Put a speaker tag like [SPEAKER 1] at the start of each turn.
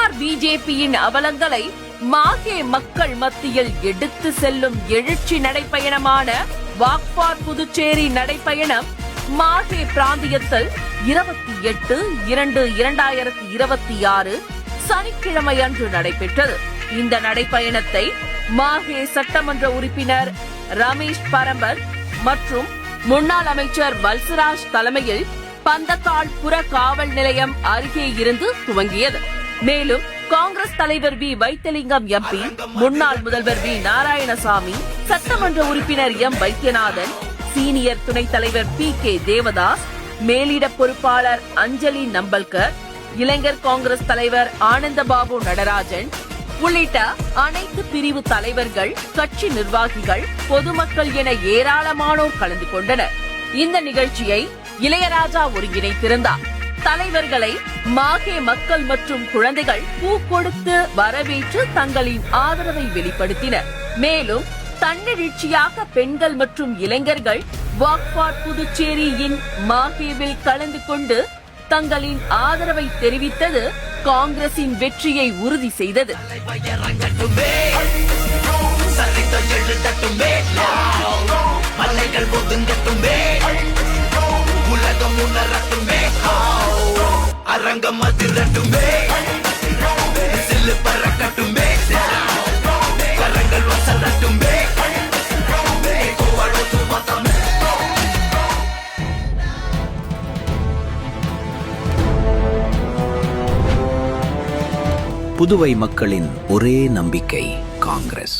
[SPEAKER 1] பீகார் பிஜேபியின் அவலங்களை மாஹே மக்கள் மத்தியில் எடுத்து செல்லும் எழுச்சி நடைப்பயணமான வாக் ஃபார் புதுச்சேரி நடைப்பயணம் மாஹே பிராந்தியத்தில் 28/2/2026 சனிக்கிழமை அன்று நடைபெற்றது. இந்த நடைப்பயணத்தை மாஹே சட்டமன்ற உறுப்பினர் ரமேஷ் பரம்பர் மற்றும் முன்னாள் அமைச்சர் வல்சராஜ் தலைமையில் பந்தக்கால் புற காவல் நிலையம் அருகே இருந்து துவங்கியது. மேலும் காங்கிரஸ் தலைவர் வி வைத்திலிங்கம் எம்பி, முன்னாள் முதல்வர் வி நாராயணசாமி, சட்டமன்ற உறுப்பினர் எம் வைத்தியநாதன், சீனியர் துணைத் தலைவர் பி கே தேவதாஸ், மேலிட பொறுப்பாளர் அஞ்சலி நம்பல்கர், இளைஞர் காங்கிரஸ் தலைவர் ஆனந்தபாபு நடராஜன் உள்ளிட்ட அனைத்து பிரிவு தலைவர்கள், கட்சி நிர்வாகிகள், பொதுமக்கள் என ஏராளமானோர் கலந்து கொண்டனர். இந்த நிகழ்ச்சியை இளையராஜா ஒருங்கிணைத்திருந்தார். தலைவர்களை மாஹே மக்கள் மற்றும் குழந்தைகள் பூ கொடுத்து வரவேற்று தங்களின் ஆதரவை வெளிப்படுத்தினர். மேலும் தன்னெழுச்சியாக பெண்கள் மற்றும் இளைஞர்கள் வாக் ஃபார் புதுச்சேரியின் மாஹேவில் கலந்து கொண்டு தங்களின் ஆதரவை தெரிவித்தது காங்கிரசின் வெற்றியை உறுதி செய்தது.
[SPEAKER 2] புதுவை மக்களின் ஒரே நம்பிக்கை காங்கிரஸ்.